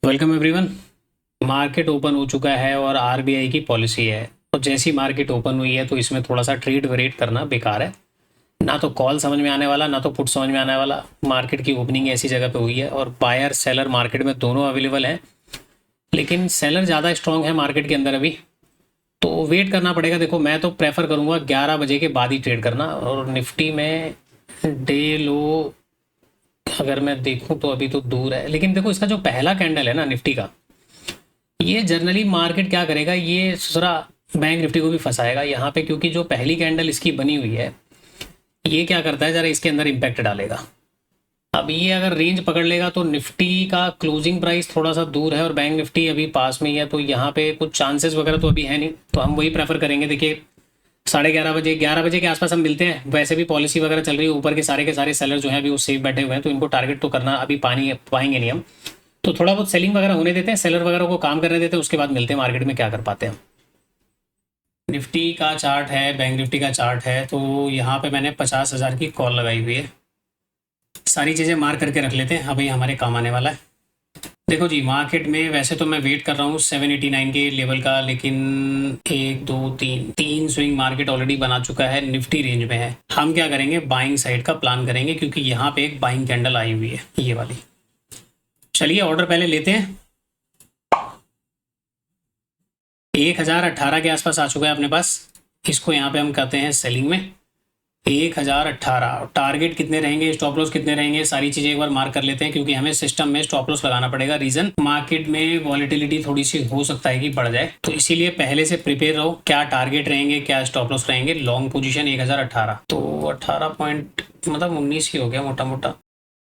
Welcome everyone. Market open हो चुका है और आरबीआई की पॉलिसी है। तो जैसी मार्केट ओपन हुई है तो इसमें थोड़ा सा ट्रेड वेट करना बेकार है। ना तो कॉल समझ में आने वाला, ना तो पुट समझ में आने वाला। मार्केट की ओपनिंग ऐसी जगह पे हुई है और बायर सेलर मार्केट में दोनों अवेलेबल हैं, लेकिन सेलर ज़्यादा स्ट्रॉन्ग है मार्केट के अंदर अभी, तो वेट करना पड़ेगा। देखो, मैं तो प्रेफर करूँगा 11 बजे के बाद ही ट्रेड करना। और निफ्टी में डे लो अगर मैं देखूं तो अभी तो दूर है, लेकिन देखो इसका जो पहला कैंडल है ना निफ्टी का, ये जनरली मार्केट क्या करेगा, ये दूसरा बैंक निफ्टी को भी फंसाएगा यहाँ पे, क्योंकि जो पहली कैंडल इसकी बनी हुई है ये क्या करता है, जरा इसके अंदर इम्पैक्ट डालेगा। अब ये अगर रेंज पकड़ लेगा तो निफ्टी का क्लोजिंग प्राइस थोड़ा सा दूर है और बैंक निफ्टी अभी पास में ही है, तो यहाँ पे कुछ चांसेस वगैरह तो अभी है नहीं, तो हम वही प्रेफर करेंगे। देखिए 11:30 बजे 11 बजे के आसपास हम मिलते हैं। वैसे भी पॉलिसी वगैरह चल रही है, ऊपर के सारे सेलर जो है अभी वो सेफ बैठे हुए हैं, तो इनको टारगेट तो करना अभी पाएंगे नहीं हम, तो थोड़ा बहुत सेलिंग वगैरह होने देते हैं, सेलर वगैरह को काम करने देते हैं, उसके बाद मिलते हैं मार्केट में क्या कर पाते हैं। निफ्टी का चार्ट है, बैंक निफ्टी का चार्ट है, तो यहाँ पे मैंने 50,000 की कॉल लगाई हुई है। सारी चीज़ें मार्क करके रख लेते हैं, अभी हमारे काम आने वाला है। देखो जी, मार्केट में वैसे तो मैं वेट कर रहा हूँ 789 के लेवल का, लेकिन 1 2 3 स्विंग मार्केट ऑलरेडी बना चुका है, निफ्टी रेंज में है। हम क्या करेंगे, बाइंग साइड का प्लान करेंगे, क्योंकि यहाँ पे एक बाइंग कैंडल आई हुई है ये वाली। चलिए ऑर्डर पहले लेते हैं। 1018 के आसपास आ चुका है अपने पास, इसको यहाँ पे हम कहते हैं सेलिंग में 1018। टारगेट कितने रहेंगे, स्टॉप लॉस कितने रहेंगे, सारी चीजें एक बार मार्क कर लेते हैं, क्योंकि हमें सिस्टम में स्टॉप लॉस लगाना पड़ेगा। रीजन, मार्केट में वॉलेटिलिटी थोड़ी सी हो सकता है कि बढ़ जाए, तो इसीलिए पहले से प्रिपेयर रहो। क्या टारगेट रहेंगे, क्या स्टॉप लॉस रहेंगे। लॉन्ग पोजीशन 1018, तो 18 पॉइंट मतलब 19 ही हो गया मोटा मोटा,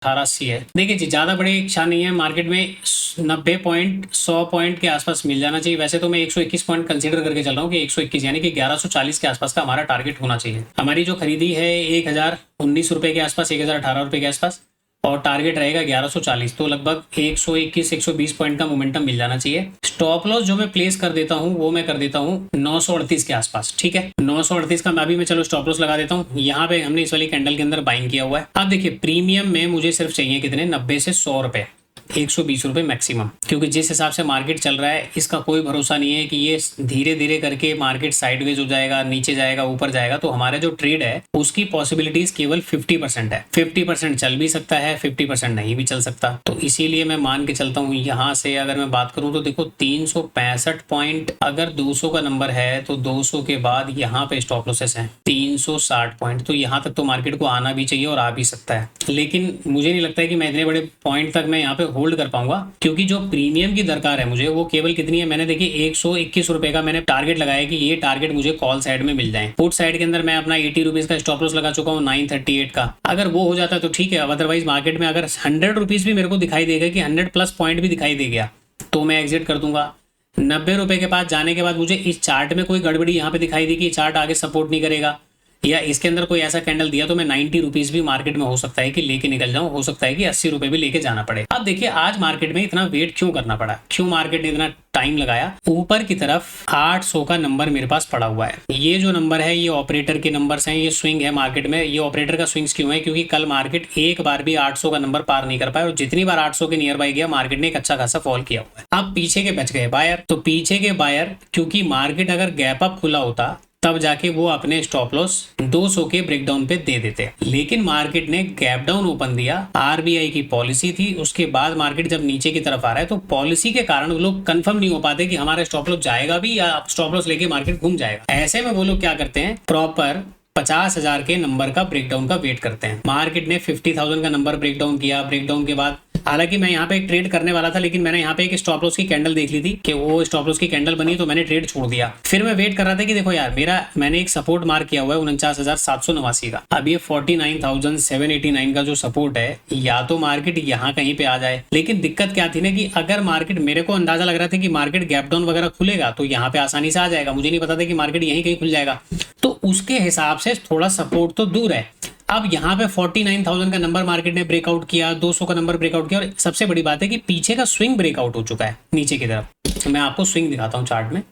1880 है। देखिए जी, ज़्यादा बड़ी इच्छा नहीं है मार्केट में, 90 पॉइंट 100 पॉइंट के आसपास मिल जाना चाहिए। वैसे तो मैं 121 पॉइंट कंसीडर करके चल रहा हूँ कि 121 यानी कि 1140 के आसपास का हमारा टारगेट होना चाहिए। हमारी जो खरीदी है 1019 रुपये के आसपास, 1018 रुपये के आसपास, और टारगेट रहेगा 1140, तो लगभग 121-120 पॉइंट का मोमेंटम मिल जाना चाहिए। स्टॉप लॉस जो मैं प्लेस कर देता हूँ वो मैं कर देता हूँ 938 के आसपास, ठीक है। 938 का मैं चलो स्टॉप लॉस लगा देता हूँ। यहाँ पे हमने इस वाली कैंडल के अंदर बाइंग किया हुआ है। अब देखिए, प्रीमियम में मुझे सिर्फ चाहिए कितने, 90 से 100 रुपए, 120 रुपए मैक्सिमम, क्योंकि जिस हिसाब से मार्केट चल रहा है इसका कोई भरोसा नहीं है कि ये धीरे धीरे करके मार्केट साइडवेज हो जाएगा, नीचे जाएगा, ऊपर जाएगा। तो हमारा जो ट्रेड है उसकी पॉसिबिलिटीज केवल 50% है। 50% चल भी सकता है, 50% नहीं भी चल सकता, तो इसीलिए मैं मान के चलता हूँ। यहाँ से अगर मैं बात करूँ तो देखो 365 पॉइंट, अगर 200 का नंबर है तो 200 के बाद यहाँ पे स्टॉप लॉसेस है 360 पॉइंट, तो यहाँ तक तो मार्केट को आना भी चाहिए और आ भी सकता है। लेकिन मुझे नहीं लगता है कि मैं इतने बड़े पॉइंट तक मैं यहाँ पे होल्ड कर पाऊंगा, क्योंकि जो प्रीमियम की दरकार है मुझे वो केवल कितनी है, मैंने देखिए 121 रुपए का मैंने टारगेट लगाया कि ये टारगेट मुझे कॉल साइड में मिल जाए। पुट साइड के अंदर मैं अपना 80 रुपीज का स्टॉप लॉस लगा चुका हूँ 938 का। अगर वो हो जाता है तो ठीक है, अदरवाइज मार्केट में अगर 100 रुपीज भी मेरे को दिखाई देगा कि 100+ पॉइंट भी दिखाई दे गया तो मैं एग्जिट कर दूंगा। 90 रुपए के पास जाने के बाद मुझे इस चार्ट में कोई गड़बड़ी यहाँ पे दिखाई दी कि चार्ट आगे सपोर्ट नहीं करेगा, या इसके अंदर कोई ऐसा कैंडल दिया, तो मैं 90 रुपीज भी मार्केट में हो सकता है कि लेके निकल जाऊं, हो सकता है कि 80 रुपए भी लेके जाना पड़े। अब देखिए, आज मार्केट में इतना वेट क्यों करना पड़ा, क्यों मार्केट ने इतना टाइम लगाया। ऊपर की तरफ 800 का नंबर मेरे पास पड़ा हुआ है। ये जो नंबर है ये ऑपरेटर के नंबर्स हैं, ये स्विंग है मार्केट में। ये ऑपरेटर का स्विंग्स क्यों है, क्योंकि कल मार्केट एक बार भी 800 का नंबर पार नहीं कर पाया, और जितनी बार 800 के नियर बाई गया मार्केट ने एक अच्छा खासा फॉल किया हुआ है। अब पीछे के बच गए बायर, तो पीछे के बायर, क्योंकि मार्केट अगर गैप अप खुला होता तब जाके वो अपने स्टॉप लॉस 200 के ब्रेकडाउन पे दे देते, लेकिन मार्केट ने गैप डाउन ओपन दिया। आरबीआई की पॉलिसी थी, उसके बाद मार्केट जब नीचे की तरफ आ रहा है तो पॉलिसी के कारण वो लोग कंफर्म नहीं हो पाते कि हमारा स्टॉप लॉस जाएगा भी या स्टॉप लॉस लेके मार्केट घूम जाएगा। ऐसे में वो लोग क्या करते हैं, प्रॉपर 50,000 के नंबर का ब्रेकडाउन का वेट करते हैं। मार्केट ने 50,000 का नंबर ब्रेकडाउन किया, ब्रेकडाउन के बाद हालांकि मैं यहाँ पे एक ट्रेड करने वाला था, लेकिन मैंने यहाँ पे एक स्टॉप लॉस की कैंडल देख ली थी कि वो स्टॉप लॉस की कैंडल बनी, तो मैंने ट्रेड छोड़ दिया। फिर मैं वेट कर रहा था कि देखो यार, मैंने एक सपोर्ट मार्क किया हुआ है 49,789 का। अब ये 49,789 का जो सपोर्ट है, या तो मार्केट यहाँ कहीं पे आ जाए। लेकिन दिक्कत क्या थी ना कि अगर मार्केट, मेरे को अंदाजा लग रहा था कि मार्केट गैप डाउन वगैरह खुलेगा तो यहाँ पे आसानी से आ जाएगा, मुझे नहीं पता था कि मार्केट यहीं कहीं खुल जाएगा, तो उसके हिसाब से थोड़ा सपोर्ट तो दूर है। अब यहाँ पे 49,000 का नंबर मार्केट ने ब्रेकआउट किया, 200 का नंबर ब्रेकआउट किया, और सबसे बड़ी बात है कि पीछे का स्विंग ब्रेकआउट हो चुका है नीचे की तरफ। तो मैं आपको स्विंग दिखाता हूँ चार्ट में।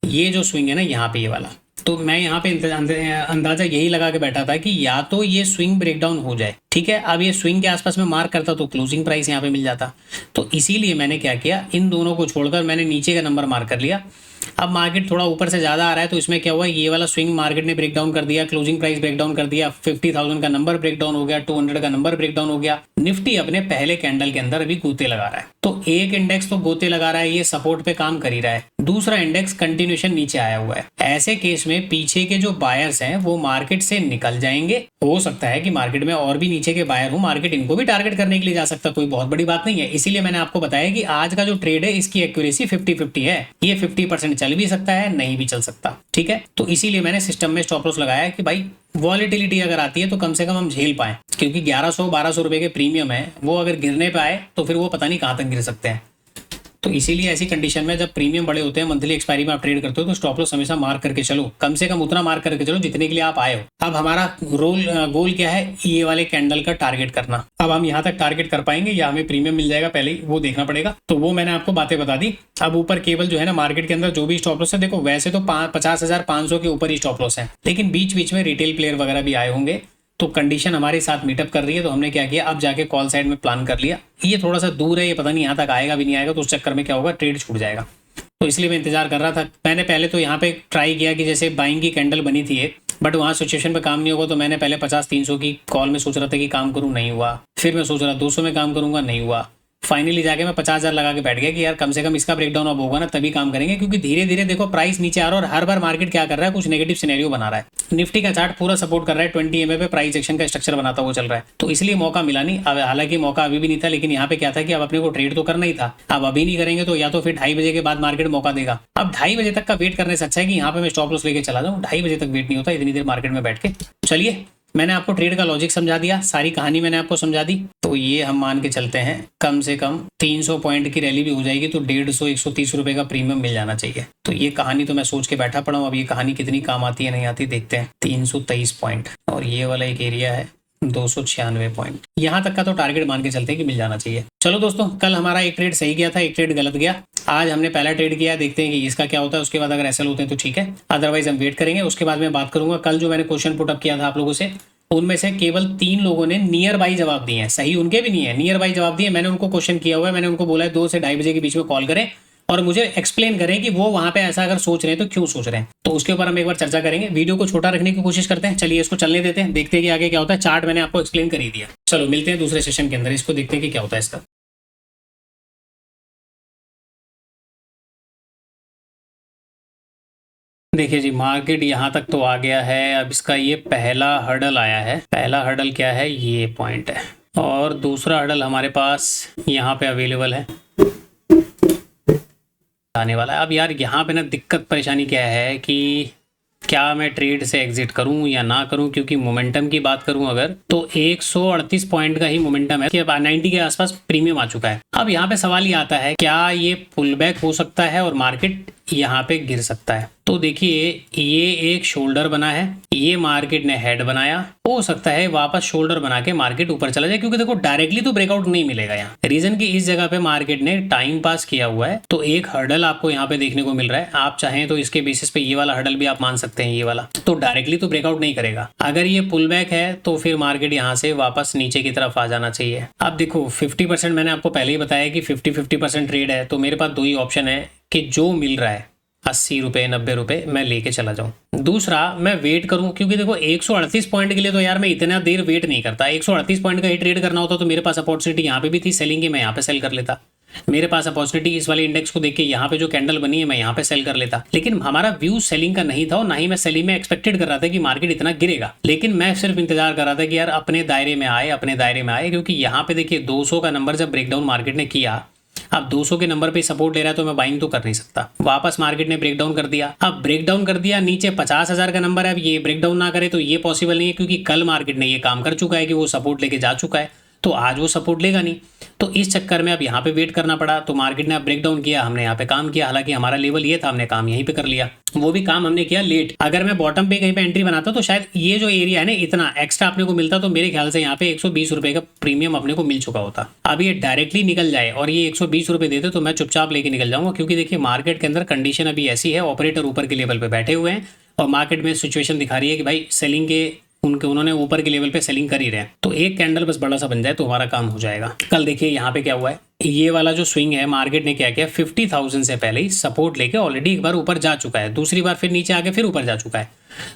ये जो स्विंग है ना यहाँ पे, ये वाला, तो मैं यहाँ पे अंदाजा यही लगा के बैठा था कि या तो ये स्विंग ब्रेकडाउन हो जाए, ठीक है। अब ये स्विंग के आसपास में मार्क करता तो क्लोजिंग प्राइस यहाँ पे मिल जाता। तो इसीलिए मैंने क्या किया, इन दोनों को छोड़कर मैंने नीचे का नंबर मार्क कर लिया। अब मार्केट थोड़ा ऊपर से ज़्यादा आ रहा है तो इसमें क्या हुआ, ये वाला स्विंग मार्केट ने ब्रेकडाउन कर दिया, क्लोजिंग प्राइस ब्रेकडाउन कर दिया, 50,000 का नंबर ब्रेकडाउन हो गया, 200 का नंबर ब्रेकडाउन हो गया। निफ्टी अपने पहले कैंडल के अंदर अभी गोते लगा रहा है। तो एक इंडेक्स तो गोते लगा रहा है, ये सपोर्ट पे काम कर ही रहा है, दूसरा इंडेक्स कंटिन्यूएशन नीचे आया हुआ है। ऐसे केस में पीछे के जो बायर्स हैं वो मार्केट से निकल जाएंगे। हो सकता है कि मार्केट में और भी नीचे के बायर हो, मार्केट इनको भी टारगेट करने के लिए जा सकता है, कोई बहुत बड़ी बात नहीं है। इसीलिए मैंने आपको बताया कि आज का जो ट्रेड है इसकी एक्यूरेसी 50-50 है, ये 50% चल भी सकता है, नहीं भी चल सकता, ठीक है। तो इसीलिए मैंने सिस्टम में स्टॉप लॉस लगाया कि भाई वॉलेटिलिटी अगर आती है तो कम से कम हम झेल पाए, क्योंकि 1100-1200 रुपए के प्रीमियम है, वो अगर गिरने पे आए तो फिर वो पता नहीं कहां तक गिर सकते हैं। तो इसीलिए ऐसी कंडीशन में जब प्रीमियम बड़े होते हैं, मंथली एक्सपायरी में आप ट्रेड करते हो, तो स्टॉप लॉस हमेशा मार्क करके चलो, कम से कम उतना मार्क करके चलो जितने के लिए आप आए हो। अब हमारा गोल क्या है, ये वाले कैंडल का टारगेट करना। अब हम यहाँ तक टारगेट कर पाएंगे या हमें प्रीमियम मिल जाएगा पहले ही, वो देखना पड़ेगा। तो वो मैंने आपको बातें बता दी। अब ऊपर केवल जो है ना मार्केट के अंदर जो भी स्टॉप लॉस है, देखो वैसे तो 50,500 के ऊपर ही स्टॉप लॉस है, लेकिन बीच बीच में रिटेल प्लेयर वगैरह भी आए होंगे, तो कंडीशन हमारे साथ मीटअप कर रही है। तो हमने क्या किया, अब जाके कॉल साइड में प्लान कर लिया। ये थोड़ा सा दूर है, ये पता नहीं यहाँ तक आएगा भी नहीं आएगा, तो उस चक्कर में क्या होगा, ट्रेड छूट जाएगा। तो इसलिए मैं इंतजार कर रहा था। मैंने पहले तो यहाँ पे ट्राई किया कि जैसे बाइंग की कैंडल बनी थी एक, बट वहाँ सिचुएशन पे काम नहीं होगा, तो मैंने पहले 50-300 की कॉल में सोच रहा था कि काम करूँ, नहीं हुआ। फिर मैं सोच रहा 200 में काम करूंगा, नहीं हुआ। फाइनली जाके मैं 50,000 लगा के बैठ गया कि यार कम से कम इसका ब्रेकडाउन अब होगा ना तभी काम करेंगे, क्योंकि धीरे धीरे देखो प्राइस नीचे आ रहा है और हर बार मार्केट क्या कर रहा है, कुछ नेगेटिव सिनेरियो बना रहा है। निफ्टी का चार्ट पूरा सपोर्ट कर रहा है, 20 EMA पे प्राइस एक्शन का स्ट्रक्चर बनाता हुआ चल रहा है। तो इसलिए मौका मिला नहीं। अब हालांकि मौका अभी भी नहीं था, लेकिन यहाँ पे क्या था कि अब अपने को ट्रेड तो करना ही था। अब अभी नहीं करेंगे तो या तो फिर 2:30 बजे के बाद मार्केट मौका देगा। अब 2:30 बजे तक का वेट करने से अच्छा है कि यहाँ पे मैं स्टॉप लॉस लेके चला जाऊँ। 2:30 बजे तक वेट नहीं होता इतनी देर मार्केट में बैठ के। चलिए, मैंने आपको ट्रेड का लॉजिक समझा दिया, सारी कहानी मैंने आपको समझा दी। तो ये हम मान के चलते हैं कम से कम 300 पॉइंट की रैली भी हो जाएगी तो 150-130 रुपए का प्रीमियम मिल जाना चाहिए। तो ये कहानी तो मैं सोच के बैठा पड़ा हूँ। अब ये कहानी कितनी काम आती है नहीं आती देखते हैं। 323 पॉइंट और ये वाला एक एरिया है 296 पॉइंट, यहाँ तक का तो टारगेट मान के चलते हैं कि मिल जाना चाहिए। चलो दोस्तों, कल हमारा एक ट्रेड सही गया था, एक ट्रेड गलत गया। आज हमने पहला ट्रेड किया, देखते हैं कि इसका क्या होता है। उसके बाद अगर एसएल होते हैं तो ठीक है, अदरवाइज हम वेट करेंगे। उसके बाद मैं बात करूंगा कल जो मैंने क्वेश्चन पुटअप किया था आप लोगों से, उनमें से केवल 3 लोगों ने नियर बाई जवाब दिए हैं। सही उनके भी नहीं है, नियर बाई जवाब दिए। मैंने उनको क्वेश्चन किया हुआ है, मैंने उनको बोला है 2 से 2:30 बजे के बीच में कॉल करें और मुझे एक्सप्लेन करें कि वो वहां पे ऐसा अगर सोच रहे हैं तो क्यों सोच रहे हैं। तो उसके ऊपर हम एक बार चर्चा करेंगे। वीडियो को छोटा रखने की कोशिश करते हैं। चलिए इसको चलने देते हैं, देखते हैं कि आगे क्या होता है। चार्ट मैंने आपको एक्सप्लेन कर ही दिया। चलो मिलते हैं दूसरे सेशन के अंदर, इसको देखते हैं कि क्या होता है इसका। देखिए जी, मार्केट यहाँ तक तो आ गया है। अब इसका ये पहला हर्डल आया है। पहला हर्डल क्या है, ये पॉइंट है, और दूसरा हर्डल हमारे पास यहाँ पे अवेलेबल है, आने वाला है। अब यार यहाँ पे ना दिक्कत परेशानी क्या है कि क्या मैं ट्रेड से एग्जिट करूं या ना करूं, क्योंकि मोमेंटम की बात करूं अगर तो 138 पॉइंट का ही मोमेंटम है कि अब 90 के आसपास प्रीमियम आ चुका है। अब यहाँ पे सवाल ये आता है, क्या ये पुल बैक हो सकता है और मार्केट यहाँ पे गिर सकता है। तो देखिए, ये एक शोल्डर बना है, ये मार्केट ने हेड बनाया, हो सकता है वापस शोल्डर बना के मार्केट ऊपर चला जाए, क्योंकि देखो डायरेक्टली तो ब्रेकआउट नहीं मिलेगा यहाँ। रीजन की इस जगह पे मार्केट ने टाइम पास किया हुआ है, तो एक हर्डल आपको यहाँ पे देखने को मिल रहा है। आप चाहें तो इसके बेसिस पे ये वाला हर्डल भी आप मान सकते हैं, ये वाला तो डायरेक्टली तो ब्रेकआउट नहीं करेगा। अगर ये पुल बैक है तो फिर मार्केट यहाँ से वापस नीचे की तरफ आ जाना चाहिए। अब देखो 50%, मैंने आपको पहले ही बताया कि 50-50% ट्रेड है, तो मेरे पास 2 ही ऑप्शन है कि जो मिल रहा है 80 रुपए 90 रुपए मैं लेके चला जाऊं। दूसरा, मैं वेट करूं, क्योंकि देखो 138 पॉइंट के लिए तो यार मैं इतना देर वेट नहीं करता। 138 पॉइंट का ही ट्रेड करना होता तो मेरे पास अपॉर्चुनिटी यहाँ पे भी थी सेलिंग की, मैं यहाँ पे सेल कर लेता। मेरे पास अपॉर्चुनिटी इस वाले इंडेक्स को देख के यहाँ पे जो कैंडल बनी है मैं यहाँ पे सेल कर लेता। लेकिन हमारा व्यू सेलिंग का नहीं था और ना ही मैं सेलिंग में एक्सपेक्टेड कर रहा था कि मार्केट इतना गिरेगा। लेकिन मैं सिर्फ इंतजार कर रहा था कि यार अपने दायरे में आए, अपने दायरे में आए, क्योंकि यहाँ पे देखिए 200 का नंबर जब ब्रेकडाउन मार्केट ने किया, अब 200 के नंबर पे सपोर्ट ले रहा है तो मैं बाइंग तो कर नहीं सकता। वापस मार्केट ने ब्रेकडाउन कर दिया। अब ब्रेकडाउन कर दिया, नीचे 50,000 का नंबर है। अब ये ब्रेकडाउन ना करे तो ये पॉसिबल नहीं है, क्योंकि कल मार्केट ने ये काम कर चुका है कि वो सपोर्ट लेके जा चुका है, तो आज वो सपोर्ट लेगा नहीं। तो इस चक्कर में अब यहाँ पे वेट करना पड़ा। तो मार्केट ने अब ब्रेकडाउन किया, हमने यहाँ पे काम किया। हालांकि हमारा लेवल ये था, हमने काम यहीं पे कर लिया, वो भी काम हमने किया लेट। अगर मैं बॉटम पे कहीं पे एंट्री बनाता तो शायद ये जो एरिया है ना इतना एक्स्ट्रा अपने को मिलता, तो मेरे ख्याल से यहाँ पे 120 रुपए का प्रीमियम अपने को मिल चुका होता। अब ये डायरेक्टली निकल जाए और ये 120 रुपए देते तो मैं चुपचाप लेके निकल जाऊंगा, क्योंकि देखिए मार्केट के अंदर कंडीशन अभी ऐसी है, ऑपरेटर ऊपर के लेवल पे बैठे हुए हैं, और मार्केट में सिचुएशन दिखा रही है कि भाई सेलिंग के उन्होंने ऊपर के लेवल पे सेलिंग कर ही रहे हैं, तो एक कैंडल बस बड़ा सा बन जाए तो हमारा काम हो जाएगा। कल देखिए यहाँ पे क्या हुआ है, ये वाला जो स्विंग है मार्केट ने क्या किया, 50,000 से पहले ही सपोर्ट लेके ऑलरेडी एक बार ऊपर जा चुका है, दूसरी बार फिर नीचे आके फिर ऊपर जा चुका है।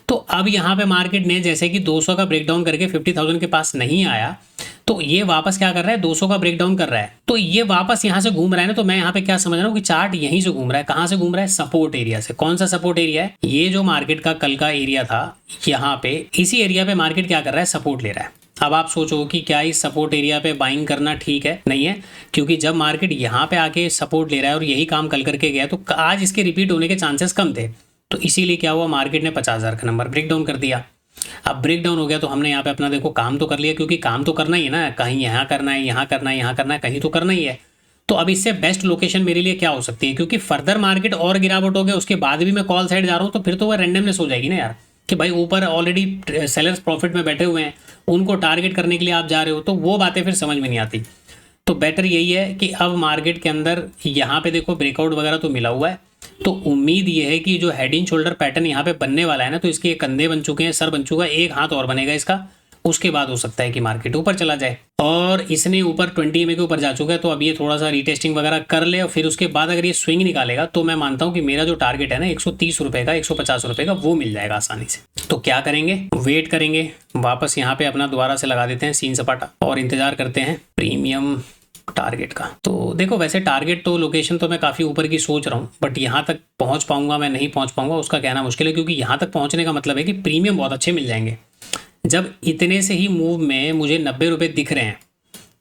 तो अब यहाँ पे मार्केट ने जैसे कि 200 का ब्रेकडाउन करके 50,000 के पास नहीं आया, तो ये वापस क्या कर रहा है, 200 का ब्रेकडाउन कर रहा है, तो ये वापस यहाँ से घूम रहा है ना। तो मैं यहाँ पे क्या समझ रहा हूँ कि चार्ट यहीं से घूम रहा है। कहाँ से घूम रहा है, सपोर्ट एरिया से। कौन सा सपोर्ट एरिया है, ये जो मार्केट का कल का एरिया था, यहाँ पे इसी एरिया पे मार्केट क्या कर रहा है, सपोर्ट ले रहा है। अब आप सोचो कि क्या इस सपोर्ट एरिया पे बाइंग करना ठीक है, नहीं है, क्योंकि जब मार्केट यहाँ पे आके सपोर्ट ले रहा है और यही काम कल करके गया, तो आज इसके रिपीट होने के चांसेस कम थे। तो इसीलिए क्या हुआ, मार्केट ने 50,000 का नंबर ब्रेक डाउन कर दिया। अब ब्रेक डाउन हो गया तो हमने यहाँ पे अपना देखो काम तो कर लिया, क्योंकि काम तो करना ही है ना, कहीं यहाँ करना है, यहाँ करना है, यहाँ करना है, कहीं तो करना ही है। तो अब इससे बेस्ट लोकेशन मेरे लिए क्या हो सकती है, क्योंकि फर्दर मार्केट और गिरावट हो गया उसके बाद भी मैं कॉल साइड जा रहा हूँ, तो फिर तो वह रैंडमनेस हो जाएगी ना यार, कि भाई ऊपर ऑलरेडी सेलर्स प्रॉफिट में बैठे हुए हैं, उनको टारगेट करने के लिए आप जा रहे हो, तो वो बातें फिर समझ में नहीं आती। तो बेटर यही है कि अब मार्केट के अंदर यहाँ पे देखो ब्रेकआउट वगैरह तो मिला हुआ है, तो उम्मीद ये है कि जो हेड एंड शोल्डर पैटर्न यहाँ पे बनने वाला है ना, तो इसके कंधे बन चुके हैं, सर बन चुका है, एक हाथ और बनेगा इसका, उसके बाद हो सकता है कि मार्केट ऊपर चला जाए। और इसने ऊपर 20 EMA के ऊपर जा चुका है, तो अब ये थोड़ा सा रीटेस्टिंग वगैरह कर ले और फिर उसके बाद अगर ये स्विंग निकालेगा, तो मैं मानता हूँ कि मेरा जो टारगेट है ना 130 रुपये का, 150 रुपये का, वो मिल जाएगा आसानी से। तो क्या करेंगे, वेट करेंगे, वापस यहाँ पे अपना दोबारा से लगा देते हैं सीन सपाटा और इंतजार करते हैं प्रीमियम टारगेट का। तो देखो वैसे टारगेट तो लोकेशन तो मैं काफ़ी ऊपर की सोच रहा हूँ, बट यहाँ तक पहुँच पाऊंगा मैं नहीं पहुँच पाऊंगा उसका कहना मुश्किल है, क्योंकि यहाँ तक पहुँचने का मतलब है कि प्रीमियम बहुत अच्छे मिल जाएंगे। जब इतने से ही मूव में मुझे 90 रुपये दिख रहे हैं,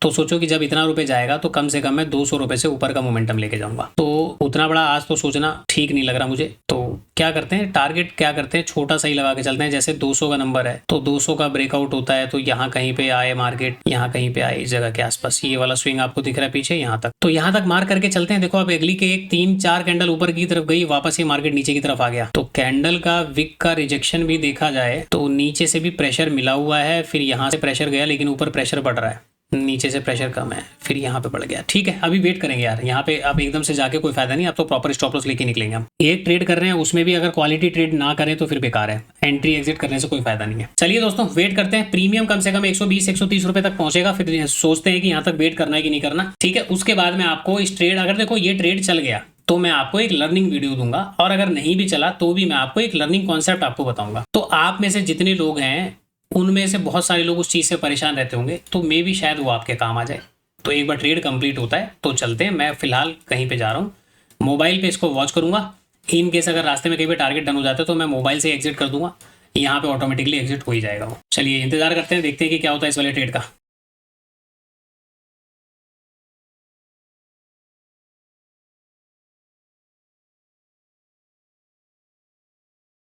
तो सोचो कि जब इतना रुपए जाएगा तो कम से कम मैं 200 रुपये से ऊपर का मोमेंटम लेके जाऊंगा। तो उतना बड़ा आज तो सोचना ठीक नहीं लग रहा मुझे। तो क्या करते हैं, टारगेट क्या करते हैं, छोटा सा ही लगा के चलते हैं। जैसे 200 का नंबर है, तो 200 का ब्रेकआउट होता है, तो यहाँ कहीं पे आए मार्केट, यहाँ कहीं पे आए, इस जगह के आसपास ये वाला स्विंग आपको दिख रहा है पीछे, यहाँ तक, तो यहाँ तक मार करके चलते हैं। देखो अब अगली के एक 3-4 कैंडल ऊपर की तरफ गई, वापस ये मार्केट नीचे की तरफ आ गया। तो कैंडल का विक का रिजेक्शन भी देखा जाए तो नीचे से भी प्रेशर मिला हुआ है, फिर यहाँ से प्रेशर गया, लेकिन ऊपर प्रेशर बढ़ रहा है, नीचे से प्रेशर कम है, फिर यहाँ पे बढ़ गया। ठीक है, अभी वेट करेंगे यार, यहाँ पे अब एकदम से जाके कोई फायदा नहीं। अब तो प्रॉपर स्टॉप लॉस लेके निकलेंगे हम। एक ट्रेड कर रहे हैं, उसमें भी अगर क्वालिटी ट्रेड ना करें तो फिर बेकार है, एंट्री एग्जिट करने से कोई फायदा नहीं है। चलिए दोस्तों वेट करते हैं, प्रीमियम कम से कम 120-130 रुपए तक पहुंचेगा, फिर सोचते हैं कि यहाँ तक वेट करना है कि नहीं करना। ठीक है, उसके बाद में आपको इस ट्रेड, अगर देखो ये ट्रेड चल गया तो मैं आपको एक लर्निंग वीडियो दूंगा, और अगर नहीं भी चला तो भी मैं आपको एक लर्निंग कॉन्सेप्ट आपको बताऊंगा। तो आप में से जितने लोग हैं उनमें से बहुत सारे लोग उस चीज़ से परेशान रहते होंगे, तो मे भी शायद वो आपके काम आ जाए। तो एक बार ट्रेड कंप्लीट होता है तो चलते हैं। मैं फिलहाल कहीं पे जा रहा हूँ, मोबाइल पे इसको वॉच करूंगा। इन केस अगर रास्ते में कहीं पे टारगेट डन हो जाता है तो मैं मोबाइल से एग्जिट कर दूंगा, यहाँ पे ऑटोमेटिकली एग्जिट हो ही जाएगा वो। चलिए इंतजार करते हैं, देखते हैं कि क्या होता है इस वाले ट्रेड का।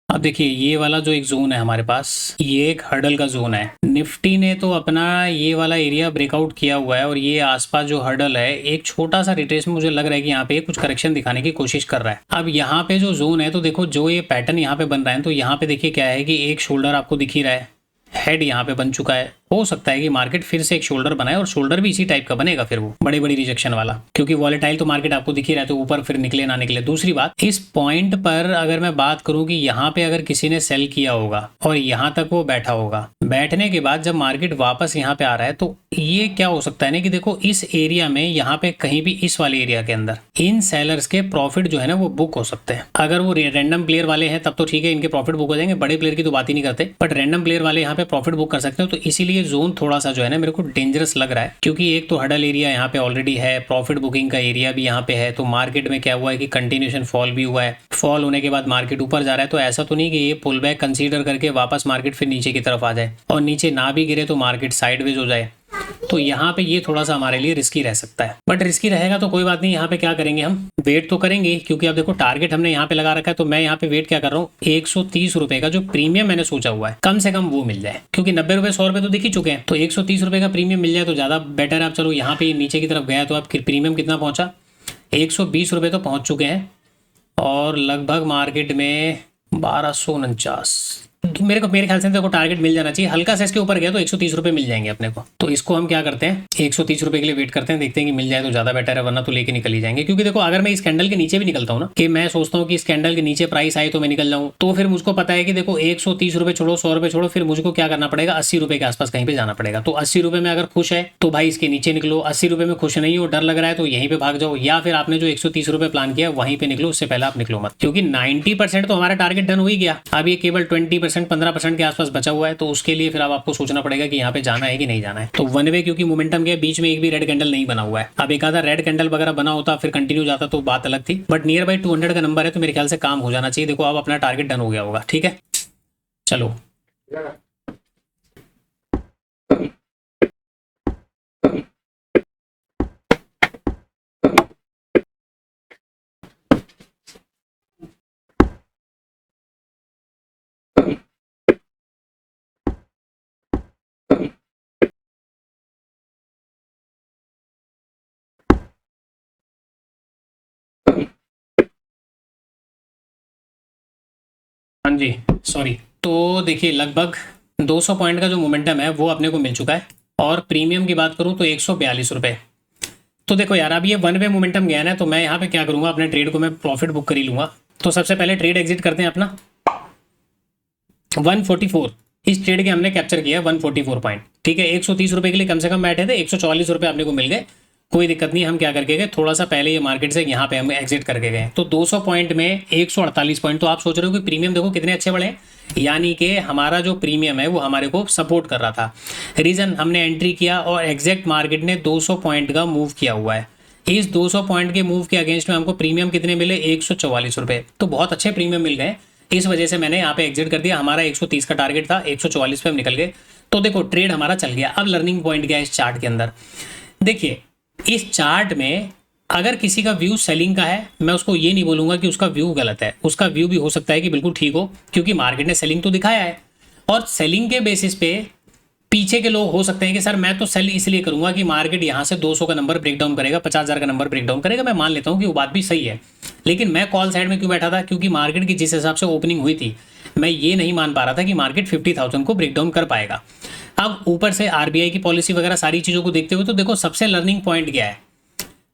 अब देखिए ये वाला जो एक जोन है हमारे पास, ये एक हर्डल का जोन है। निफ्टी ने तो अपना ये वाला एरिया ब्रेकआउट किया हुआ है, और ये आसपास जो हर्डल है, एक छोटा सा रिट्रेस में मुझे लग रहा है कि यहाँ पे कुछ करेक्शन दिखाने की कोशिश कर रहा है। अब यहाँ पे जो जोन है, तो देखो जो ये पैटर्न यहाँ पे बन रहा है, तो यहाँ पे देखिए क्या है कि एक शोल्डर आपको दिख ही रहा है, हेड यहाँ पे बन चुका है। हो सकता है कि मार्केट फिर से एक शोल्डर बनाए, और शोल्डर भी इसी टाइप का बनेगा फिर वो बड़ी बड़ी रिजेक्शन वाला, क्योंकि वॉलेटाइल तो मार्केट आपको दिख ही रहा है, तो ऊपर फिर निकले ना निकले। दूसरी बात, इस पॉइंट पर अगर मैं बात करूं कि यहाँ पे अगर किसी ने सेल किया होगा और यहाँ तक वो बैठा होगा, बैठने के बाद जब मार्केट वापस यहाँ पे आ रहा है, तो ये क्या हो सकता है ना कि देखो इस एरिया में, यहाँ पे कहीं भी इस वाले एरिया के अंदर इन सेलर्स के प्रॉफिट जो है ना वो बुक हो सकते हैं। अगर वो रैंडम प्लेयर वाले हैं तब तो ठीक है, इनके प्रॉफिट बुक हो जाएंगे, बड़े प्लेयर की तो बात ही नहीं करते, बट रैंडम प्लेयर वाले यहाँ पे प्रॉफिट बुक कर सकते हो। तो इसीलिए जोन थोड़ा सा जो है ना मेरे को डेंजरस लग रहा है, क्योंकि एक तो हडल एरिया यहाँ पे ऑलरेडी है, प्रॉफिट बुकिंग का एरिया भी यहाँ पे है। तो मार्केट में क्या हुआ है कि कंटिन्यूएशन फॉल भी हुआ है, फॉल होने के बाद मार्केट ऊपर जा रहा है। तो ऐसा तो नहीं कि ये पुल बैक कंसीडर करके वापस मार्केट फिर नीचे की तरफ आ जाए, और नीचे ना भी गिरे तो मार्केट साइडवेज हो जाए। तो यहाँ पे ये थोड़ा सा हमारे लिए रिस्की रह सकता है, बट रिस्की रहेगा तो कोई बात नहीं। यहाँ पे क्या करेंगे, हम वेट तो करेंगे, क्योंकि अब देखो टारगेट हमने यहाँ पे लगा रखा है। तो मैं यहाँ पे वेट क्या कर रहा हूँ, 130 रुपए का जो प्रीमियम मैंने सोचा हुआ है, कम से कम वो मिल जाए, क्योंकि 90 रुपए 100 रुपए तो दिख ही चुके हैं। तो 130 रुपए का प्रीमियम मिल जाए तो ज्यादा बेटर है। अब चलो यहाँ पे नीचे की तरफ गया, तो अब प्रीमियम कितना पहुंचा, 120 रुपए तो पहुंच चुके हैं, और लगभग मार्केट में 1249 मेरे ख्याल से देखो टारगेट मिल जाना चाहिए, हल्का सा इसके ऊपर गया तो 130 रुपए मिल जाएंगे अपने को। तो इसको हम क्या करते हैं, 130 रुपए के लिए वेट करते हैं, देखते हैं कि मिल जाए तो ज्यादा बेटर है, वरना तो लेके निकल ही जाएंगे। क्योंकि देखो अगर मैं इस कैंडल के नीचे भी निकलता हूँ ना, कि मैं सोचता हूँ कि इस कैंडल के नीचे प्राइस आए तो मैं निकल जाऊँ, तो फिर मुझको पता है कि देखो 130 रुपए छोड़ो, 100 रुपए छोड़ो, फिर मुझको क्या करना पड़ेगा, 80 रुपए के आसपास कहीं पे जाना पड़ेगा। तो 80 रुपए में अगर खुश है तो भाई इसके नीचे निकलो, 80 रुपए में खुश नहीं हो, डर लग रहा है तो यहीं पे भाग जाओ, या फिर आपने जो 130 रुपए प्लान किया वहीं पे निकलो, उससे पहले आप निकलो मत। क्योंकि 90% तो हमारा टारगेट डन हो ही गया, अब ये केवल 20% 15% के आसपास बचा हुआ है। तो उसके लिए फिर अब आपको सोचना पड़ेगा कि यहाँ पे जाना है कि नहीं जाना है। तो वन वे क्योंकि मोमेंटम के बीच में एक भी रेड कैंडल नहीं बना हुआ है, अब एक आधा रेड कैंडल वगैरह बना होता फिर कंटिन्यू जाता तो बात अलग थी, बट नियर बाई 200 का नंबर है तो मेरे ख्याल से काम हो जाना चाहिए। देखो अब अपना टारगेट डन हो गया होगा, ठीक है। चलो हाँ जी, सॉरी। तो देखिए लगभग 200 पॉइंट का जो मोमेंटम है वो अपने को मिल चुका है, और प्रीमियम की बात करूं तो 142 रुपए। तो देखो यार अब ये वन वे मोमेंटम गया ना, तो मैं यहाँ पे क्या करूंगा, अपने ट्रेड को मैं प्रॉफिट बुक कर ही लूंगा। तो सबसे पहले ट्रेड एग्जिट करते हैं अपना 144। इस ट्रेड के हमने कैप्चर किया 144 पॉइंट, ठीक है। 130 रुपए के लिए कम से कम बैठे थे, 144 रुपए अपने को मिल गए, कोई दिक्कत नहीं। हम क्या करके गए, थोड़ा सा पहले ये मार्केट से यहाँ पे हम एग्जिट करके गए। तो 200 पॉइंट में 148 पॉइंट, तो आप सोच रहे हो कि प्रीमियम देखो कितने अच्छे बढ़े, यानी कि हमारा जो प्रीमियम है वो हमारे को सपोर्ट कर रहा था। रीजन, हमने एंट्री किया और एग्जैक्ट मार्केट ने 200 पॉइंट का मूव किया हुआ है। इस 200 पॉइंट के मूव के अगेंस्ट में हमको प्रीमियम कितने मिले, 144 रुपए। तो बहुत अच्छे प्रीमियम मिल गए, इस वजह से मैंने यहाँ पे एग्जिट कर दिया। हमारा 130 का टारगेट था, 144 पे हम निकल गए। तो देखो ट्रेड हमारा चल गया। अब लर्निंग पॉइंट क्या है इस चार्ट के अंदर, देखिए इस चार्ट में अगर किसी का व्यू सेलिंग का है, मैं उसको ये नहीं बोलूंगा कि उसका व्यू गलत है, उसका व्यू भी हो सकता है कि बिल्कुल ठीक हो, क्योंकि मार्केट ने सेलिंग तो दिखाया है। और सेलिंग के बेसिस पे पीछे के लोग हो सकते हैं कि सर मैं तो सेल इसलिए करूंगा कि मार्केट यहां से 200 का नंबर ब्रेक डाउन करेगा, 50,000 का नंबर ब्रेक डाउन करेगा। मैं मान लेता हूं कि वो बात भी सही है, लेकिन मैं कॉल साइड में क्यों बैठा था, क्योंकि मार्केट की जिस हिसाब से ओपनिंग हुई थी, मैं ये नहीं मान पा रहा था कि मार्केट 50,000 को ब्रेक डाउन कर पाएगा। अब ऊपर से आरबीआई की पॉलिसी वगैरह सारी चीजों को देखते हुए तो देखो सबसे लर्निंग पॉइंट क्या है,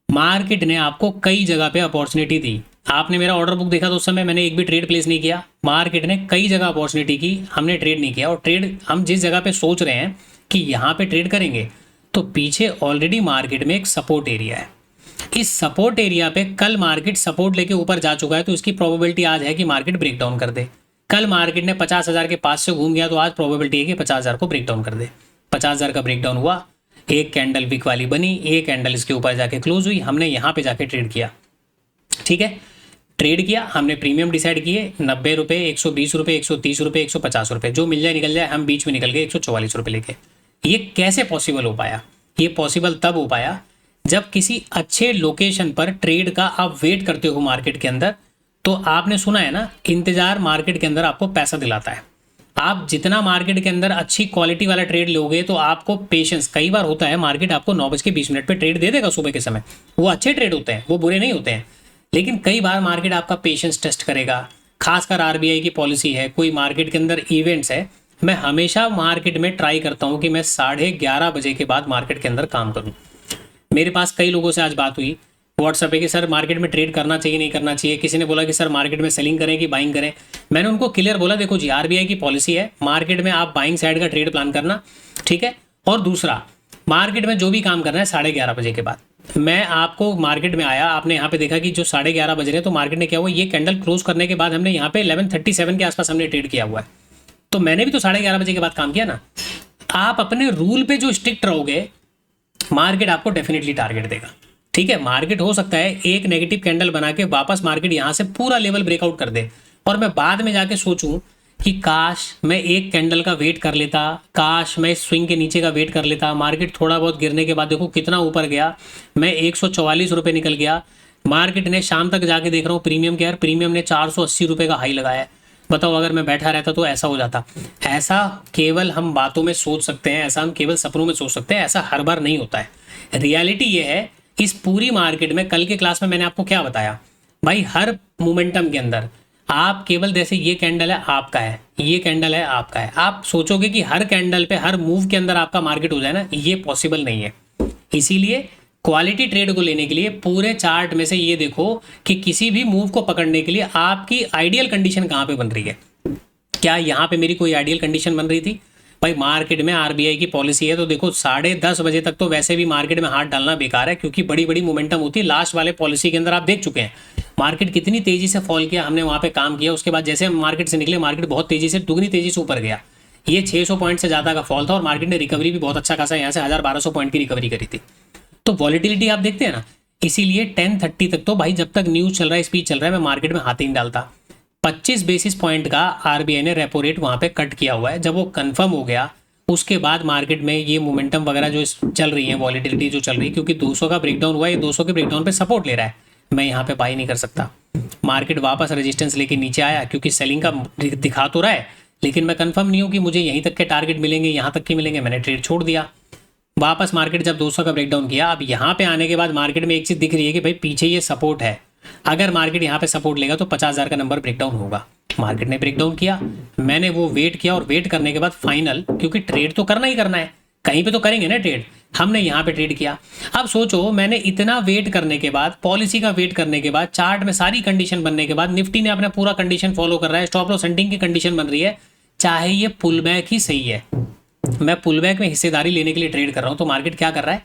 मार्केट ने आपको कई जगह पे अपॉर्चुनिटी दी। आपने मेरा ऑर्डर बुक देखा तो उस समय मैंने एक भी ट्रेड प्लेस नहीं किया। मार्केट ने कई जगह अपॉर्चुनिटी की, हमने ट्रेड नहीं किया। और ट्रेड हम जिस जगह पे सोच रहे हैं कि यहाँ पे ट्रेड करेंगे, तो पीछे ऑलरेडी मार्केट में एक सपोर्ट एरिया है। इस सपोर्ट एरिया पे कल मार्केट सपोर्ट लेके ऊपर जा चुका है, तो इसकी प्रोबेबिलिटी आज है कि मार्केट ब्रेक डाउन कर दे। कल मार्केट ने 50,000 के पास से घूम गया, तो आज प्रोबेबिलिटी है कि 50,000 को ब्रेक डाउन कर दे। 50,000 का ब्रेक डाउन हुआ, एक कैंडल विक वाली बनी, एक कैंडल इसके ऊपर जाके क्लोज हुई, हमने यहाँ पे जाके ट्रेड किया, ठीक है। ट्रेड किया, हमने प्रीमियम डिसाइड किए 90 रुपए, 120 रुपए, 130 रुपए, 150 रुपए, जो मिल जाए निकल जाए। हम बीच में निकल गए 144 रुपए लेके। ये कैसे पॉसिबल हो पाया, ये पॉसिबल तब हो पाया जब किसी अच्छे लोकेशन पर ट्रेड का आप वेट करते हो मार्केट के अंदर। तो आपने सुना है ना, इंतजार मार्केट के अंदर आपको पैसा दिलाता है। आप जितना मार्केट के अंदर अच्छी क्वालिटी वाला ट्रेड लोगे तो आपको पेशेंस, कई बार होता है मार्केट आपको 9:20 पे ट्रेड दे देगा सुबह के समय, वो अच्छे ट्रेड होते हैं, वो बुरे नहीं होते हैं। लेकिन कई बार मार्केट आपका पेशेंस टेस्ट करेगा, खासकर आरबीआई की पॉलिसी है, कोई मार्केट के अंदर इवेंट्स है। मैं हमेशा मार्केट में ट्राई करता हूं कि मैं 11:30 बजे के बाद मार्केट के अंदर काम करूं। मेरे पास कई लोगों से आज बात हुई व्हाट्सएप पे कि सर मार्केट में ट्रेड करना चाहिए नहीं करना चाहिए। किसी ने बोला कि सर मार्केट में सेलिंग करें कि बाइंग करें। मैंने उनको क्लियर बोला, देखो जी आरबीआई की पॉलिसी है, मार्केट में आप बाइंग साइड का ट्रेड प्लान करना, ठीक है। और दूसरा, मार्केट में जो भी काम करना है 11:30 बजे के बाद। मैं आपको मार्केट में आया, आपने यहाँ पे देखा कि जो 11:30 बज रहे हैं, तो मार्केट ने क्या हुआ, ये कैंडल क्लोज करने के बाद हमने यहाँ पे 11:37 के आसपास हमने ट्रेड किया हुआ है। तो मैंने भी तो 11:30 बजे के बाद काम किया ना। आप अपने रूल पे जो स्ट्रिक्ट रहोगे, मार्केट आपको डेफिनेटली टारगेट देगा, ठीक है। मार्केट हो सकता है एक नेगेटिव कैंडल बना के वापस मार्केट यहां से पूरा लेवल ब्रेकआउट कर दे, और मैं बाद में जाके सोचूं कि काश मैं एक कैंडल का वेट कर लेता, काश मैं स्विंग के नीचे का वेट कर लेता। मार्केट थोड़ा बहुत गिरने के बाद देखो कितना ऊपर गया, मैं 144 रुपए निकल गया। मार्केट ने शाम तक जाके देख रहा हूँ प्रीमियम क्या है, प्रीमियम ने 480 रुपए का हाई लगाया है। बताओ अगर मैं बैठा रहता तो ऐसा हो जाता। ऐसा केवल हम बातों में सोच सकते हैं, ऐसा हम केवल सपनों में सोच सकते हैं, ऐसा हर बार नहीं होता है। रियलिटी ये है, इस पूरी मार्केट में कल के क्लास में मैंने आपको क्या बताया भाई, हर मोमेंटम के अंदर आप केवल जैसे ये कैंडल है आपका है, ये कैंडल है आपका है, आप सोचोगे कि हर कैंडल पे हर मूव के अंदर आपका मार्केट हो जाए ना, ये पॉसिबल नहीं है। इसीलिए क्वालिटी ट्रेड को लेने के लिए पूरे चार्ट में से ये देखो कि किसी भी मूव को पकड़ने के लिए आपकी आइडियल कंडीशन कहाँ पे बन रही है। क्या यहाँ पे मेरी कोई आइडियल कंडीशन बन रही थी? भाई मार्केट में आरबीआई की पॉलिसी है तो देखो 10:30 बजे तक तो वैसे भी मार्केट में हाथ डालना बेकार है, क्योंकि बड़ी बड़ी मोमेंटम होती है। लास्ट वाले पॉलिसी के अंदर आप देख चुके हैं मार्केट कितनी तेजी से फॉल किया, हमने वहां पे काम किया। उसके बाद जैसे हम मार्केट से निकले, मार्केट बहुत तेजी से, दुगनी तेजी से ऊपर गया। ये 600 पॉइंट से ज्यादा का फॉल था और मार्केट ने रिकवरी भी बहुत अच्छा खासा यहाँ से 1200 पॉइंट की रिकवरी करी थी। तो वॉलिटिलिटी आप देखते हैं ना, इसीलिए 10:30 तक तो भाई जब तक न्यूज चल रहा है, स्पीच चल रहा है, मैं मार्केट में हाथ ही नहीं डालता। 25 बेसिस पॉइंट का आरबीआई ने रेपो रेट वहां पे कट किया हुआ है। जब वो कंफर्म हो गया उसके बाद मार्केट में ये मोमेंटम वगैरह जो चल रही है, वॉलिटिलिटी जो चल रही है, क्योंकि 200 का ब्रेकडाउन हुआ है, 200 के ब्रेकडाउन पे सपोर्ट ले रहा है, मैं यहाँ पे बाई नहीं कर सकता। मार्केट वापस रेजिस्टेंस लेके नीचे आया क्योंकि सेलिंग का दिखा तो रहा है, लेकिन मैं कंफर्म नहीं हूँ कि मुझे यहीं तक के टारगेट मिलेंगे, यहाँ तक के मिलेंगे, मैंने ट्रेड छोड़ दिया। वापस मार्केट जब 200 का ब्रेकडाउन किया, अब यहाँ पे आने के बाद मार्केट में एक चीज दिख रही है कि भाई पीछे ये सपोर्ट है, अगर मार्केट यहाँ पे सपोर्ट लेगा तो 50,000 का नंबर ब्रेकडाउन होगा। मार्केट ने ब्रेकडाउन किया, मैंने वो वेट किया और वेट करने के बाद फाइनल, क्योंकि ट्रेड तो करना ही करना है, कहीं पे तो करेंगे ना ट्रेड, हमने यहाँ पे ट्रेड किया। अब सोचो मैंने इतना वेट करने के बाद, पॉलिसी का वेट करने के बाद, चार्ट में सारी कंडीशन बनने के बाद, निफ्टी ने अपना पूरा कंडीशन फॉलो कर रहा है, स्टॉप लॉस हंटिंग की कंडीशन बन रही है, चाहे ये पुल बैक ही सही है, मैं पुल बैक में हिस्सेदारी लेने के लिए ट्रेड कर रहा हूँ, तो मार्केट क्या कर रहा है,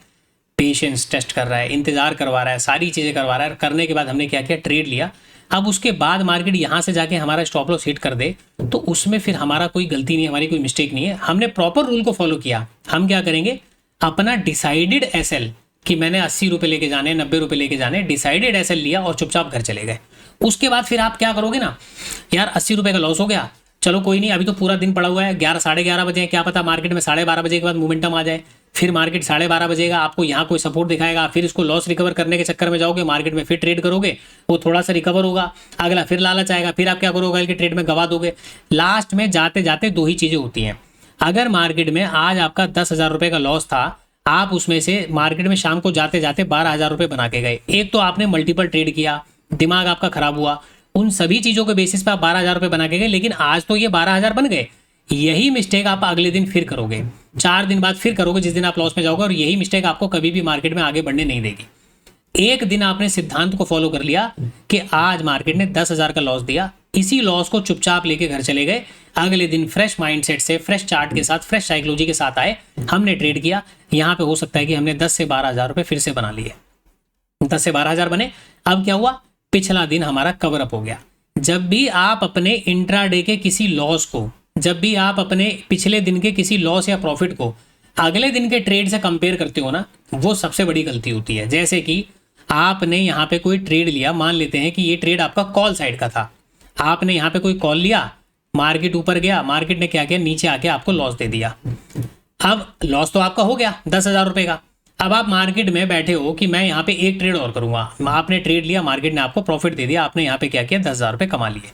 पेशेंस टेस्ट कर रहा है, इंतजार करवा रहा है, सारी चीजें करवा रहा है। करने के बाद हमने क्या किया, ट्रेड लिया। अब उसके बाद मार्केट यहां से जाके हमारा स्टॉप लॉस हिट कर दे तो उसमें फिर हमारा कोई गलती नहीं है, हमारी कोई मिस्टेक नहीं है, हमने प्रॉपर रूल को फॉलो किया। हम क्या करेंगे, अपना डिसाइडेड एसएल कि मैंने 80 रुपए लेके जाने, 90 रुपए लेके जाने, डिसाइडेड एसएल लिया और चुपचाप घर चले गए। उसके बाद फिर आप क्या करोगे ना, यार 80 रुपए का लॉस हो गया, चलो कोई नहीं, अभी तो पूरा दिन पड़ा हुआ है, 11 11:30 बजे, क्या पता मार्केट में 12:30 बजे के बाद मोमेंटम आ जाए, फिर मार्केट 12:30 बजेगा, आपको यहाँ कोई सपोर्ट दिखाएगा, फिर इसको लॉस रिकवर करने के चक्कर में जाओगे, मार्केट में फिर ट्रेड करोगे, वो थोड़ा सा रिकवर होगा, अगला फिर लालच आएगा, फिर आप क्या करोगे कि ट्रेड में गवा दोगे। लास्ट में जाते जाते दो ही चीजें होती हैं, अगर मार्केट में आज आपका 10,000 रुपए का लॉस था, आप उसमें से मार्केट में शाम को जाते जाते 12,000 रुपए बना के गए, एक तो आपने मल्टीपल ट्रेड किया, दिमाग आपका खराब हुआ, उन सभी चीजों के बेसिस पे आप 12,000 रुपए बना के गए, लेकिन आज तो ये 12,000 बन गए। यही मिस्टेक आप अगले दिन फिर करोगे, 4 दिन बाद फिर करोगे, जिस दिन आप लॉस में जाओगे, और यही मिस्टेक आपको कभी भी मार्केट में आगे बढ़ने नहीं देगी। एक दिन आपने सिद्धांत को फॉलो कर लिया कि आज मार्केट ने 10,000 का लॉस दिया, इसी लॉस को चुपचाप लेके घर चले गए, अगले दिन फ्रेश माइंडसेट से, फ्रेश चार्ट के साथ, फ्रेश साइकोलॉजी के साथ आए, हमने ट्रेड किया। यहाँ पे हो सकता है कि हमने 10 से 12,000 रुपए फिर से बना लिए, 10 से 12,000 बने। अब क्या हुआ, पिछला दिन हमारा कवर अप हो गया। जब भी आप अपने इंट्राडे के किसी लॉस को, जब भी आप अपने पिछले दिन के किसी लॉस या प्रॉफिट को अगले दिन के ट्रेड से कंपेयर करते हो ना, वो सबसे बड़ी गलती होती है। जैसे कि आपने यहाँ पे कोई ट्रेड लिया, मान लेते हैं कि ये ट्रेड आपका कॉल साइड का था, आपने यहाँ पे कोई कॉल लिया, मार्केट ऊपर गया, मार्केट ने क्या किया, नीचे आके आपको लॉस दे दिया। अब लॉस तो आपका हो गया 10,000 रुपए का। अब आप मार्केट में बैठे हो कि मैं यहाँ पे एक ट्रेड और करूंगा, आपने ट्रेड लिया, मार्केट ने आपको प्रॉफिट दे दिया, आपने यहाँ पे क्या किया, 10,000 रुपए कमा लिए।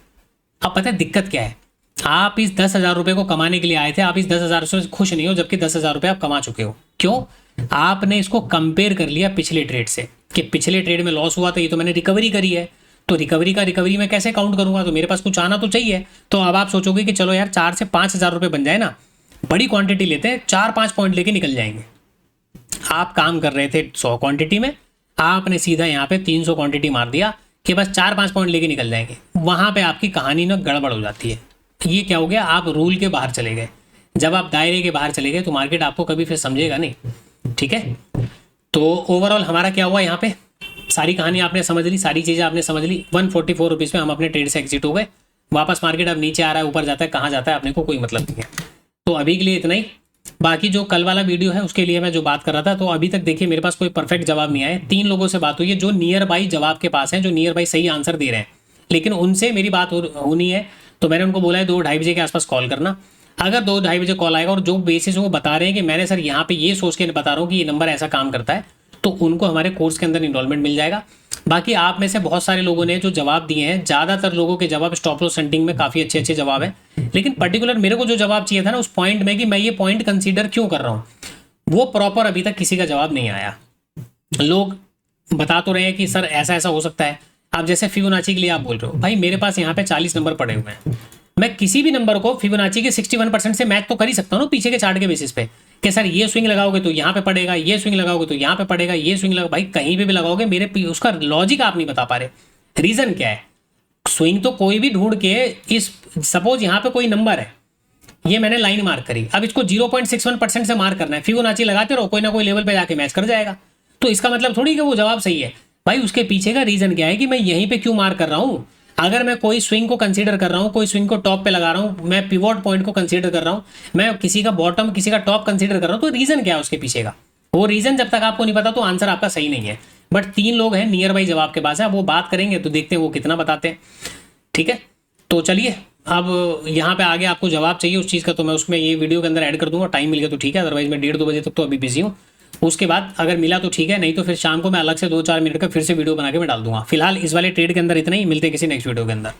अब पता है दिक्कत क्या है, आप इस 10,000 रुपए को कमाने के लिए आए थे, आप इस 10,000 से खुश नहीं हो, जबकि 10,000 रुपए आप कमा चुके हो। क्यों, आपने इसको कंपेयर कर लिया पिछले ट्रेड से कि पिछले ट्रेड में लॉस हुआ था, ये तो मैंने रिकवरी करी है, तो रिकवरी में कैसे काउंट करूंगा, तो मेरे पास कुछ आना तो चाहिए। तो अब आप सोचोगे कि चलो यार 4 से 5,000 रुपए बन जाए ना, बड़ी क्वांटिटी लेते हैं, 4-5 पॉइंट लेके निकल जाएंगे। आप काम कर रहे थे 100 क्वांटिटी में, आपने सीधा यहाँ पे 300 क्वांटिटी मार दिया कि बस 4-5 पॉइंट लेके निकल जाएंगे। वहां पे आपकी कहानी ना गड़बड़ हो जाती है। ये क्या हो गया, आप रूल के बाहर चले गए। जब आप दायरे के बाहर चले गए तो मार्केट आपको कभी फिर समझेगा नहीं। ठीक है, तो ओवरऑल हमारा क्या हुआ, यहाँ पे सारी कहानी आपने समझ ली, सारी चीजें आपने समझ ली। 144 रुपीज में हम अपने ट्रेड से एग्जिट हो गए। वापस मार्केट अब नीचे आ रहा है, ऊपर जाता है, कहाँ जाता है अपने को कोई मतलब नहीं है। तो अभी के लिए इतना ही। बाकी जो कल वाला वीडियो है उसके लिए मैं जो बात कर रहा था, तो अभी तक देखिए मेरे पास कोई परफेक्ट जवाब नहीं आया। 3 लोगों से बात हुई है जो नियर बाई जवाब के पास है, जो नियर बाई सही आंसर दे रहे हैं, लेकिन उनसे मेरी बात होनी है। तो मैंने उनको बोला है 2-2:30 बजे के आसपास कॉल करना। अगर 2-2:30 बजे कॉल आएगा और जो बेसिस वो बता रहे हैं कि मैंने सर यहाँ पे ये सोच के बता रहा हूँ कि ये नंबर ऐसा काम करता है, तो उनको हमारे कोर्स के अंदर इनरोलमेंट मिल जाएगा। बाकी आप में से बहुत सारे लोगों ने जो जवाब दिए हैं, ज़्यादातर लोगों के जवाब स्टॉप लॉस हंटिंग में काफ़ी अच्छे जवाब हैं, लेकिन पर्टिकुलर मेरे को जो जवाब चाहिए था ना उस पॉइंट में कि मैं ये पॉइंट कंसीडर क्यों कर रहा हूँ, वो प्रॉपर अभी तक किसी का जवाब नहीं आया। लोग बता तो रहे हैं कि सर ऐसा ऐसा हो सकता है, आप जैसे फिबोनाची के लिए आप बोल रहे हो, भाई मेरे पास यहाँ पे 40 नंबर पड़े हुए हैं, मैं किसी भी नंबर को फिबोनाची के 61% से मैच तो कर ही सकता हूँ ना पीछे के चार्ट के बेसिस पे, कि सर ये स्विंग लगाओगे तो यहाँ पे पड़ेगा, ये स्विंग लगाओगे तो यहाँ पे पड़ेगा, ये स्विंग लगा, भाई कहीं पे भी लगाओगे मेरे उसका लॉजिक आप नहीं बता पा रहे, रीजन क्या है। स्विंग तो कोई भी ढूंढ के, इस सपोज यहाँ पे कोई नंबर है, ये मैंने लाइन मार्क करी, अब इसको 0.61% से मार्क करना है, फिबोनाची लगाते रहो, कोई ना कोई लेवल पे जाके मैच कर जाएगा, तो इसका मतलब थोड़ी कि वो जवाब सही है। भाई उसके पीछे का रीजन क्या है कि मैं यहीं पे क्यों मार्क कर रहा हूं। अगर मैं कोई स्विंग को कंसीडर कर रहा हूं, कोई स्विंग को टॉप पे लगा रहा हूं, मैं पिवोट पॉइंट को कंसीडर कर रहा हूं, मैं किसी का बॉटम किसी का टॉप कंसीडर कर रहा हूं, तो रीजन क्या है उसके पीछे का, वो रीजन जब तक आपको नहीं पता तो आंसर आपका सही नहीं है। बट 3 लोग हैं नियर बाई जवाब के पास है, वो बात करेंगे तो देखते हैं वो कितना बताते हैं। ठीक है, तो चलिए अब यहाँ पे आगे आपको जवाब चाहिए उस चीज़ का, तो मैं उसमें ये वीडियो के अंदर ऐड कर दूंगा, टाइम मिल गया तो ठीक है, अदरवाइज मैं 1:30-2 बजे तक तो अभी बिजी हूँ। उसके बाद अगर मिला तो ठीक है, नहीं तो फिर शाम को मैं अलग से 2-4 मिनट का फिर से वीडियो बना के मैं डाल दूंगा। फिलहाल इस वाले ट्रेड के अंदर इतना ही, मिलते हैं किसी नेक्स्ट वीडियो के अंदर।